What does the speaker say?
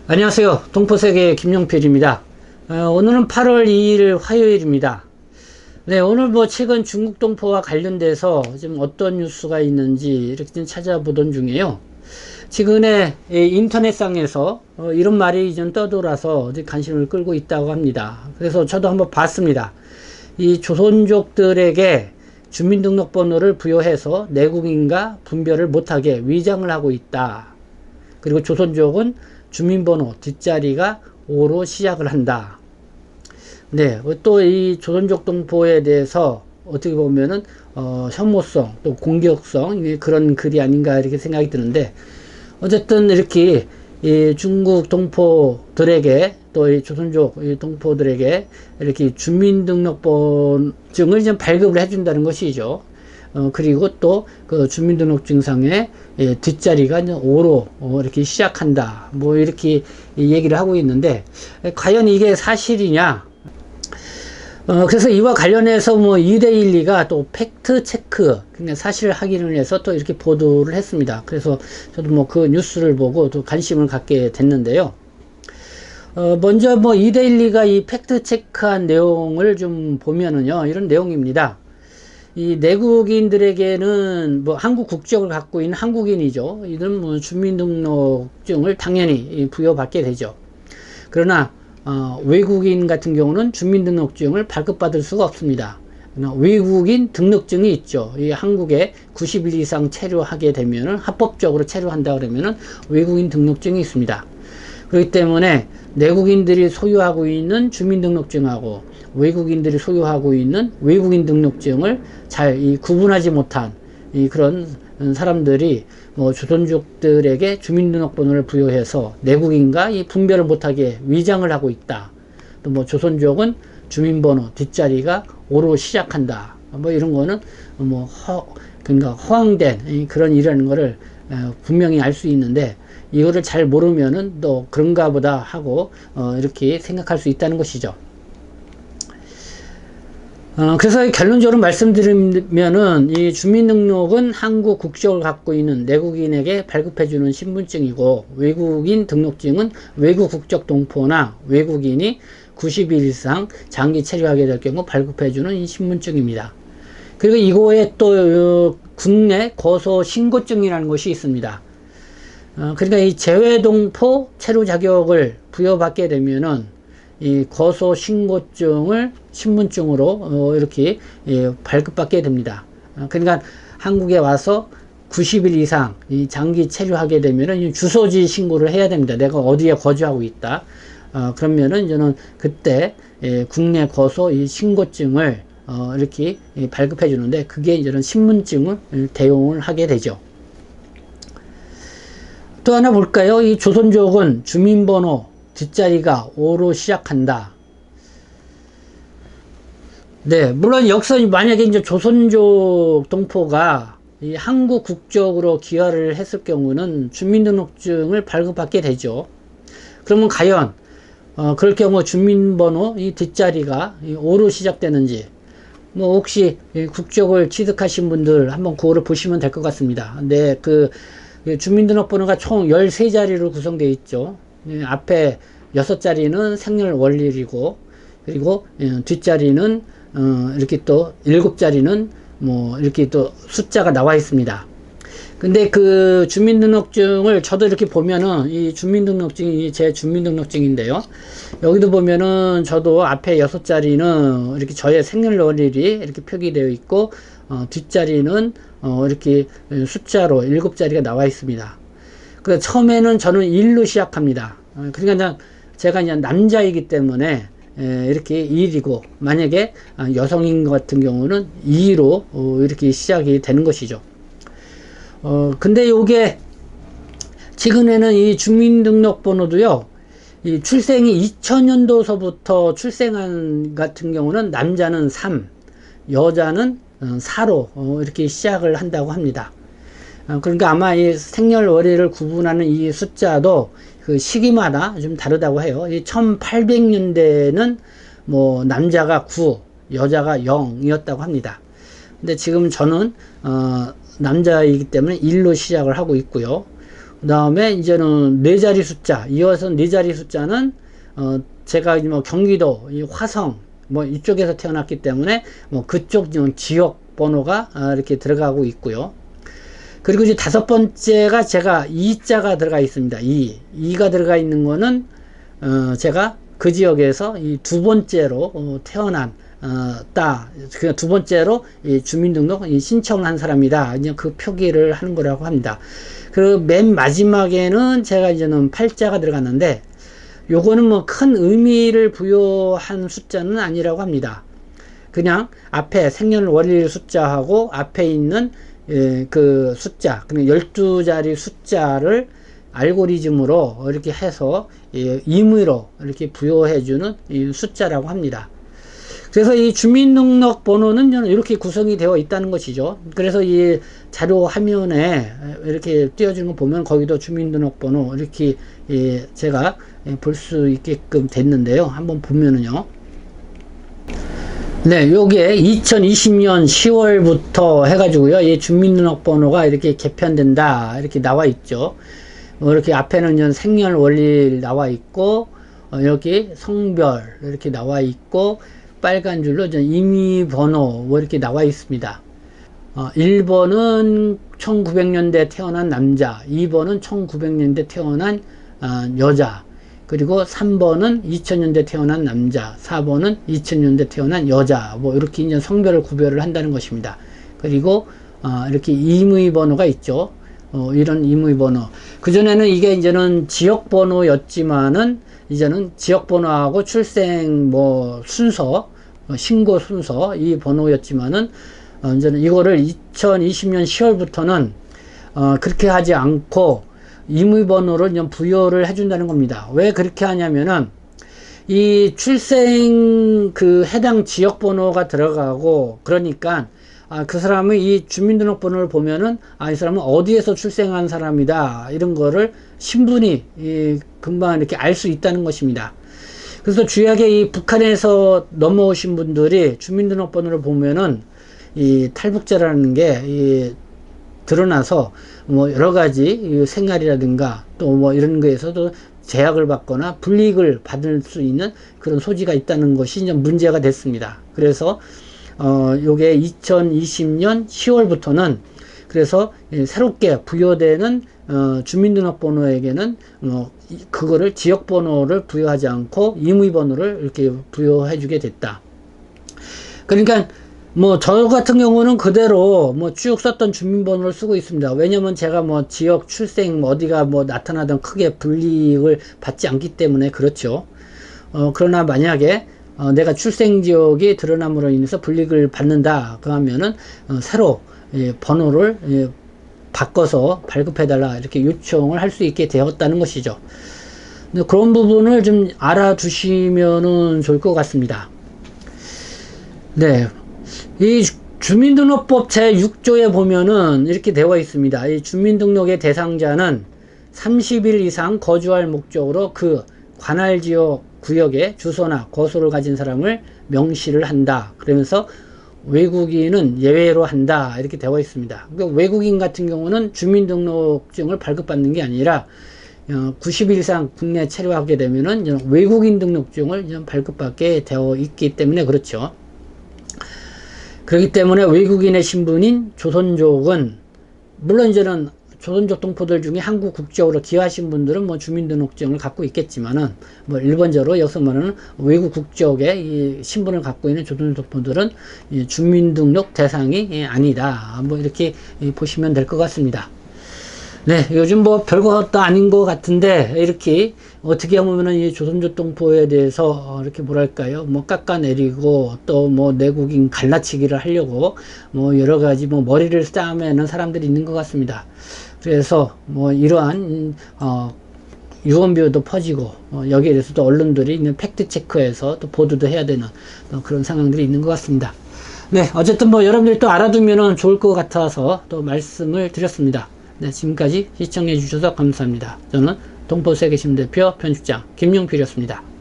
안녕하세요. 동포세계 김용필입니다. 오늘은 8월 2일 화요일입니다. 네, 오늘 최근 중국 동포와 관련돼서 지금 어떤 뉴스가 있는지 이렇게 좀 찾아보던 중에요. 최근에 인터넷상에서 이런 말이 좀 떠돌아서 관심을 끌고 있다고 합니다. 그래서 저도 한번 봤습니다. 이 조선족들에게 주민등록번호를 부여해서 내국인과 분별을 못하게 위장을 하고 있다. 그리고 조선족은 주민번호 뒷자리가 5로 시작을 한다. 네, 또 이 조선족 동포에 대해서 어떻게 보면은 혐오성 또 공격성 그런 글이 아닌가 이렇게 생각이 드는데, 어쨌든 이렇게 이 중국 동포들에게 또 이 조선족 동포들에게 이렇게 주민등록증을 좀 발급을 해준다는 것이죠. 그리고 또 그 주민등록증상에 뒷자리가 5로 이렇게 시작한다. 이렇게 얘기를 하고 있는데, 과연 이게 사실이냐? 그래서 이와 관련해서 2대12가 또 팩트 체크, 그러니까 사실 확인을 해서 또 이렇게 보도를 했습니다. 그래서 저도 그 뉴스를 보고 또 관심을 갖게 됐는데요. 먼저 2대12가 이 팩트 체크한 내용을 좀 보면은요, 이런 내용입니다. 이 내국인들에게는 한국 국적을 갖고 있는 한국인이죠. 이들은 주민등록증을 당연히 부여받게 되죠. 그러나 외국인 같은 경우는 주민등록증을 발급받을 수가 없습니다. 외국인 등록증이 있죠. 이 한국에 90일 이상 체류하게 되면은, 합법적으로 체류한다 그러면은 외국인 등록증이 있습니다. 그렇기 때문에 내국인들이 소유하고 있는 주민등록증하고 외국인들이 소유하고 있는 외국인 등록증을 잘 구분하지 못한 그런 사람들이 조선족들에게 주민등록번호를 부여해서 내국인과 분별을 못하게 위장을 하고 있다. 또 조선족은 주민번호 뒷자리가 5로 시작한다. 이런 거는 그러니까 허황된 그런 일이라는 거를 분명히 알 수 있는데, 이거를 잘 모르면은 또 그런가 보다 하고 이렇게 생각할 수 있다는 것이죠. 그래서 결론적으로 말씀드리면은, 이 주민등록은 한국 국적을 갖고 있는 내국인에게 발급해주는 신분증이고, 외국인 등록증은 외국 국적 동포나 외국인이 90일 이상 장기 체류하게 될 경우 발급해주는 이 신분증입니다. 그리고 이거에 또 국내 거소 신고증이라는 것이 있습니다. 그러니까 이 재외동포 체류 자격을 부여받게 되면은 이 거소 신고증을 신분증으로 이렇게 발급받게 됩니다. 그러니까 한국에 와서 90일 이상 장기 체류하게 되면은 주소지 신고를 해야 됩니다. 내가 어디에 거주하고 있다. 그러면은 저는 그때 국내 거소 신고증을 이렇게 발급해 주는데, 그게 이제는 신분증을 대용을 하게 되죠. 또 하나 볼까요? 이 조선족은 주민번호 뒷자리가 5로 시작한다. 네, 물론 여기서 만약에 이제 조선족 동포가 이 한국 국적으로 귀화를 했을 경우는 주민등록증을 발급받게 되죠. 그러면 과연 그럴 경우 주민번호 이 뒷자리가 5로 시작되는지, 혹시 국적을 취득하신 분들 한번 그거를 보시면 될 것 같습니다. 네, 주민등록번호가 총 13자리로 구성되어 있죠. 앞에 6자리는 생년월일이고, 그리고 뒷자리는 이렇게 또 7자리는 이렇게 또 숫자가 나와 있습니다. 근데 그 주민등록증을 저도 이렇게 보면은, 이 주민등록증이 제 주민등록증인데요. 여기도 보면은 저도 앞에 6자리는 이렇게 저의 생년월일이 이렇게 표기되어 있고, 뒷자리는 이렇게 숫자로 7자리가 나와 있습니다. 그 처음에는 저는 1로 시작합니다. 그러니까 제가 이제 남자이기 때문에 이렇게 1이고, 만약에 여성인 것 같은 경우는 2로 이렇게 시작이 되는 것이죠. 근데 요게 최근에는 이 주민등록번호도요, 이 출생이 2000년도서부터 출생한 같은 경우는 남자는 3, 여자는 4로 이렇게 시작을 한다고 합니다. 그러니까 아마 이 생년월일을 구분하는 이 숫자도 그 시기마다 좀 다르다고 해요. 이 1800년대는 남자가 9, 여자가 0이었다고 합니다. 근데 지금 저는 남자이기 때문에 1로 시작을 하고 있고요. 그 다음에 이제는 네 자리 숫자, 이어서 네 자리 숫자는 제가 뭐 경기도 이 화성 뭐 이쪽에서 태어났기 때문에 뭐 그쪽 지역 번호가 이렇게 들어가고 있고요. 그리고 이제 다섯 번째가 제가 2자가 들어가 있습니다. 2가 들어가 있는 거는 제가 그 지역에서 이 두 번째로 태어난 그 두 번째로 이 주민등록 신청한 사람이다. 그냥 그 표기를 하는 거라고 합니다. 그 맨 마지막에는 제가 이제는 8자가 들어갔는데 요거는 뭐 큰 의미를 부여한 숫자는 아니라고 합니다. 그냥 앞에 생년월일 숫자하고 앞에 있는 그 숫자, 그냥 12자리 숫자를 알고리즘으로 이렇게 해서 임의로 이렇게 부여해주는 이 숫자라고 합니다. 그래서 이 주민등록번호는 이렇게 구성이 되어 있다는 것이죠. 그래서 이 자료 화면에 이렇게 띄워주는 거 보면 거기도 주민등록번호 이렇게 제가 볼 수 있게끔 됐는데요. 한번 보면은요. 네, 요게 2020년 10월부터 해가지고요. 이 주민등록번호가 이렇게 개편된다. 이렇게 나와 있죠. 이렇게 앞에는 생년월일 나와 있고, 여기 성별 이렇게 나와 있고, 빨간 줄로 임의번호 뭐 이렇게 나와 있습니다. 1번은 1900년대 태어난 남자, 2번은 1900년대 태어난 여자, 그리고 3번은 2000년대 태어난 남자, 4번은 2000년대 태어난 여자, 뭐 이렇게 이제 성별을 구별을 한다는 것입니다. 그리고 이렇게 임의번호가 있죠. 이런 임의번호. 그전에는 이게 이제는 지역번호였지만은 이제는 지역번호하고 출생 뭐 순서, 신고 순서 이 번호였지만은 이제는 이거를 2020년 10월부터는 그렇게 하지 않고 임의번호를 그냥 부여를 해준다는 겁니다. 왜 그렇게 하냐면은 이 출생 그 해당 지역번호가 들어가고 그러니까 그 사람의 이 주민등록번호를 보면은 이 사람은 어디에서 출생한 사람이다 이런 거를 신분이 금방 이렇게 알 수 있다는 것입니다. 그래서 주요하게 이 북한에서 넘어오신 분들이 주민등록번호를 보면은 이 탈북자라는 게 드러나서 뭐 여러 가지 생활이라든가 또 뭐 이런 거에서도 제약을 받거나 불이익을 받을 수 있는 그런 소지가 있다는 것이 이제 문제가 됐습니다. 그래서 요게 2020년 10월부터는 그래서 새롭게 부여되는 주민등록번호에게는 그거를 지역번호를 부여하지 않고 임의번호를 이렇게 부여해 주게 됐다. 그러니까 뭐 저 같은 경우는 그대로 뭐 쭉 썼던 주민번호를 쓰고 있습니다. 왜냐면 제가 뭐 지역 출생 어디가 뭐 나타나던 크게 불이익을 받지 않기 때문에 그렇죠. 그러나 만약에 내가 출생 지역이 드러남으로 인해서 불이익을 받는다 그러면은 새로 번호를 바꿔서 발급해달라 이렇게 요청을 할 수 있게 되었다는 것이죠. 그런 부분을 좀 알아두시면은 좋을 것 같습니다. 네. 이 주민등록법 제6조에 보면은 이렇게 되어 있습니다. 이 주민등록의 대상자는 30일 이상 거주할 목적으로 그 관할 지역 구역에 주소나 거소를 가진 사람을 명시를 한다. 그러면서 외국인은 예외로 한다. 이렇게 되어 있습니다. 그러니까 외국인 같은 경우는 주민등록증을 발급받는 게 아니라 90일 이상 국내에 체류하게 되면은 외국인 등록증을 발급받게 되어 있기 때문에 그렇죠. 그렇기 때문에 외국인의 신분인 조선족은 물론 이제는 조선족 동포들 중에 한국 국적으로 귀화하신 분들은 뭐 주민등록증을 갖고 있겠지만은 뭐 일반적으로 여기서 말하는 외국 국적의 이 신분을 갖고 있는 조선족 동포들은 이 주민등록 대상이 아니다. 뭐 이렇게 보시면 될 것 같습니다. 네, 요즘 뭐 별것도 아닌 것 같은데 이렇게 어떻게 보면은 이 조선족 동포에 대해서 이렇게 뭐랄까요, 뭐 깎아내리고 또 뭐 내국인 갈라치기를 하려고 뭐 여러 가지 뭐 머리를 싸매는 사람들이 있는 것 같습니다. 그래서 뭐 이러한 유언비어도 퍼지고 여기에 대해서도 언론들이 팩트 체크해서 또 보도도 해야 되는 그런 상황들이 있는 것 같습니다. 네, 어쨌든 뭐 여러분들이 또 알아두면은 좋을 것 같아서 또 말씀을 드렸습니다. 네, 지금까지 시청해 주셔서 감사합니다. 저는 동포세계신문 대표 편집장 김용필이었습니다.